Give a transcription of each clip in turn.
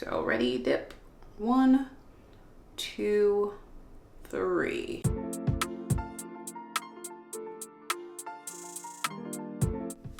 So ready, dip. 1, 2, 3.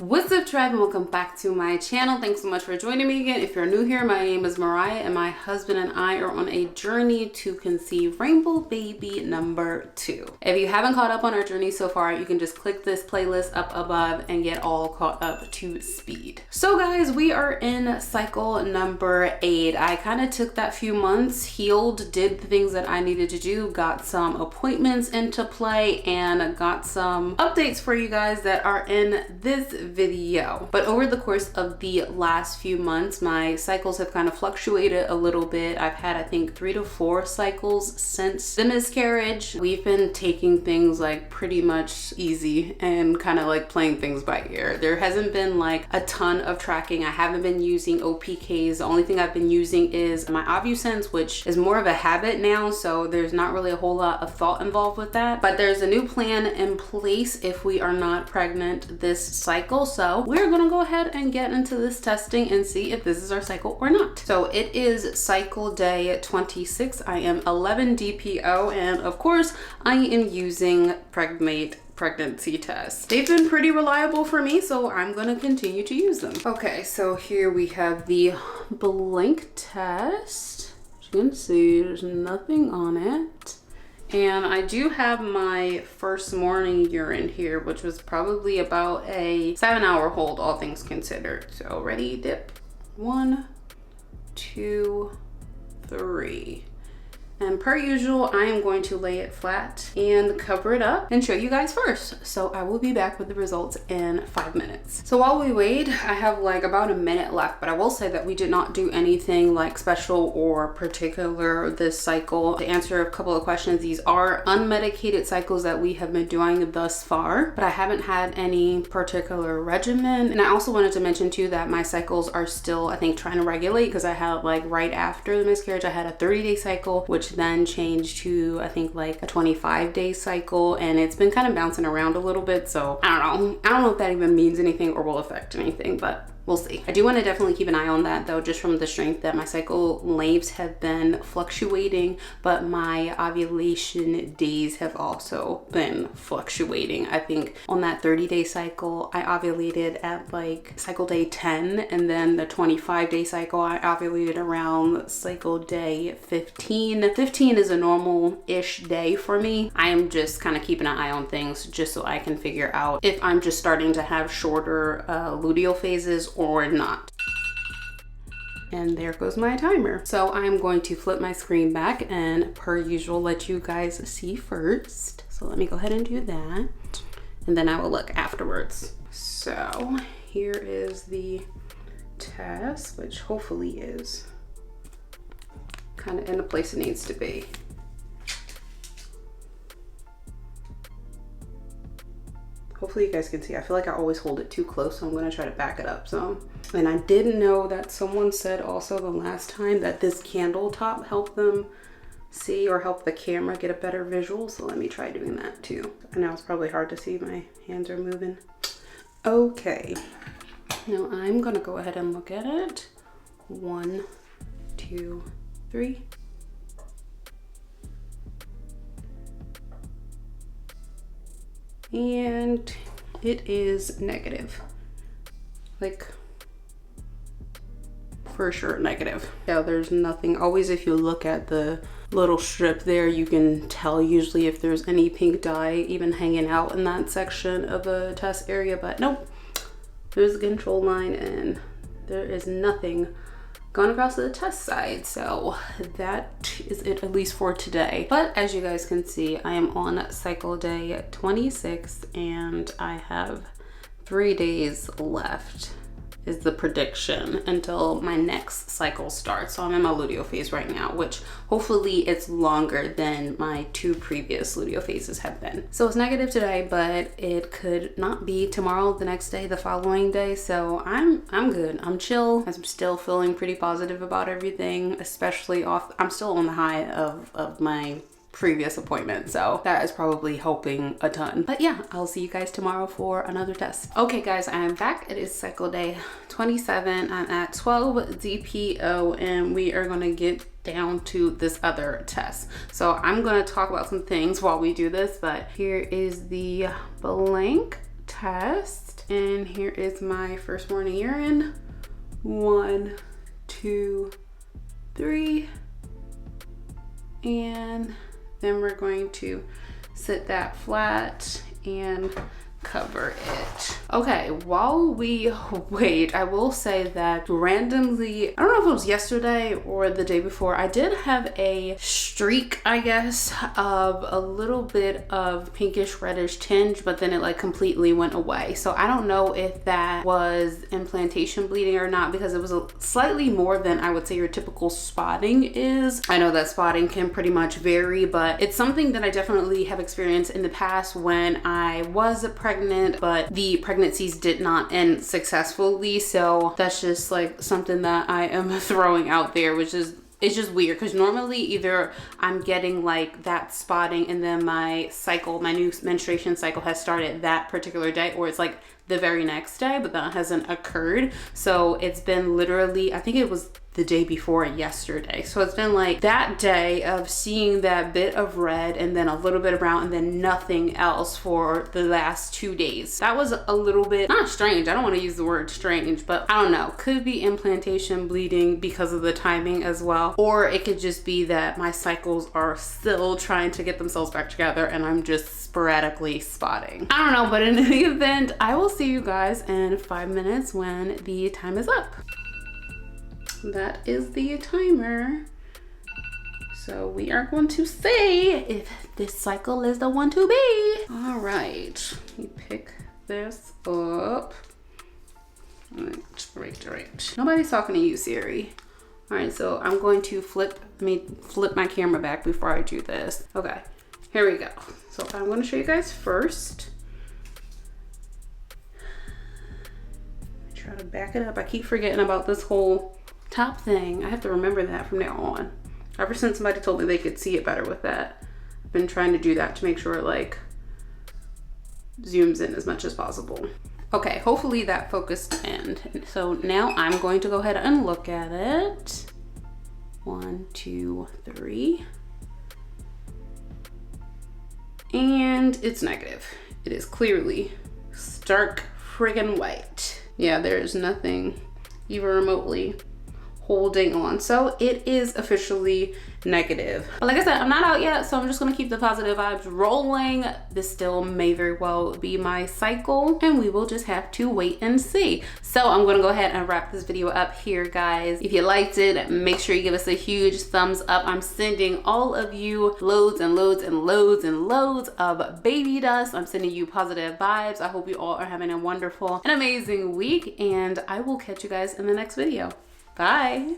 What's up, tribe, and welcome back to my channel. Thanks so much for joining me again. If you're new here, my name is Mariah and my husband and I are on a journey to conceive rainbow baby number 2. If you haven't caught up on our journey so far, you can just click this playlist up above and get all caught up to speed. So guys, we are in cycle number 8. I kind of took that few months, healed, did the things that I needed to do, got some appointments into play, and got some updates for you guys that are in this video. But over the course of the last few months, my cycles have kind of fluctuated a little bit. I've had, I think, 3 to 4 cycles since the miscarriage. We've been taking things like pretty much easy and kind of like playing things by ear. There hasn't been like a ton of tracking. I haven't been using OPKs. The only thing I've been using is my OvuSense, which is more of a habit now, so there's not really a whole lot of thought involved with that. But there's a new plan in place if we are not pregnant this cycle. So we're gonna go ahead and get into this testing and see if this is our cycle or not. So it is cycle day 26. I am 11 DPO, and of course I am using Pregmate pregnancy tests. They've been pretty reliable for me, so I'm gonna continue to use them. Okay, so here we have the blank test. As you can see, there's nothing on it. And I do have my first morning urine here, which was probably about a 7-hour hold, all things considered. So ready, dip. 1, 2, 3. And per usual, I am going to lay it flat and cover it up and show you guys first. So I will be back with the results in 5 minutes. So while we wait, I have like about a minute left, but I will say that we did not do anything like special or particular this cycle. To answer a couple of questions, these are unmedicated cycles that we have been doing thus far, but I haven't had any particular regimen. And I also wanted to mention too that my cycles are still, I think, trying to regulate, because I had like right after the miscarriage, I had a 30-day cycle, which then changed to I think like a 25-day cycle, and it's been kind of bouncing around a little bit. So I don't know if that even means anything or will affect anything, but we'll see. I do want to definitely keep an eye on that though, just from the strength that my cycle lengths have been fluctuating, but my ovulation days have also been fluctuating. I think on that 30-day cycle, I ovulated at like cycle day 10, and then the 25-day cycle, I ovulated around cycle day 15. 15 is a normal-ish day for me. I am just kind of keeping an eye on things just so I can figure out if I'm just starting to have shorter luteal phases or not. And there goes my timer. So I'm going to flip my screen back and per usual let you guys see first. So let me go ahead and do that, and then I will look afterwards. So here is the test, which hopefully is kind of in the place it needs to be. Hopefully you guys can see. I feel like I always hold it too close, so I'm gonna try to back it up some. And I didn't know that someone said also the last time that this candle top helped them see, or help the camera get a better visual. So let me try doing that too. I know it's probably hard to see, my hands are moving. Okay, now I'm gonna go ahead and look at it. 1, 2, 3. And it is negative, like for sure negative. Yeah, there's nothing. Always, if you look at the little strip there, you can tell usually if there's any pink dye even hanging out in that section of a test area, but nope, there's the control line and there is nothing gone across to the test side. So that is it, at least for today. But as you guys can see, I am on cycle day 26 and I have 3 days left is the prediction until my next cycle starts. So I'm in my luteal phase right now, which hopefully it's longer than my 2 previous luteal phases have been. So it's negative today, but it could not be tomorrow, the next day, the following day. So I'm good. I'm chill. I'm still feeling pretty positive about everything, especially I'm still on the high of my previous appointment, so that is probably helping a ton. But yeah, I'll see you guys tomorrow for another test. Okay guys, I am back. It is cycle day 27. I'm at 12 DPO and we are going to get down to this other test. So I'm going to talk about some things while we do this, but here is the blank test and here is my first morning urine. 1, 2, 3, and then we're going to sit that flat and cover it. Okay, while we wait, I will say that randomly, I don't know if it was yesterday or the day before, I did have a streak, I guess, of a little bit of pinkish reddish tinge, but then it like completely went away. So I don't know if that was implantation bleeding or not, because it was a slightly more than I would say your typical spotting is. I know that spotting can pretty much vary, but it's something that I definitely have experienced in the past when I was pregnant, but the pregnancies did not end successfully. So that's just like something that I am throwing out there, which is, it's just weird because normally either I'm getting like that spotting and then my cycle, my new menstruation cycle has started that particular day, or it's like the very next day, but that hasn't occurred. So it's been literally, I think it was the day before yesterday. So it's been like that day of seeing that bit of red and then a little bit of brown and then nothing else for the last 2 days. That was a little bit, not strange, I don't want to use the word strange, but I don't know, could be implantation bleeding because of the timing as well, or it could just be that my cycles are still trying to get themselves back together and I'm just sporadically spotting. I don't know, but in any event, I will see you guys in 5 minutes when the time is up. That is the timer. So we are going to see if this cycle is the one to be. All right, we pick this up. Right. Nobody's talking to you, Siri. All right, so I'm going to flip my camera back before I do this. Okay, here we go. So I'm going to show you guys first. Try to back it up. I keep forgetting about this whole top thing. I have to remember that from now on. Ever since somebody told me they could see it better with that, I've been trying to do that to make sure it like zooms in as much as possible. Okay, hopefully that focused in. So now I'm going to go ahead and look at it. 1, 2, 3. And it's negative. It is clearly stark friggin' white. Yeah, there is nothing even remotely holding on. So it is officially negative. But like I said, I'm not out yet, so I'm just gonna keep the positive vibes rolling. This still may very well be my cycle and we will just have to wait and see. So I'm gonna go ahead and wrap this video up here, guys. If you liked it, make sure you give us a huge thumbs up. I'm sending all of you loads and loads and loads and loads of baby dust. I'm sending you positive vibes. I hope you all are having a wonderful and amazing week, and I will catch you guys in the next video. Bye.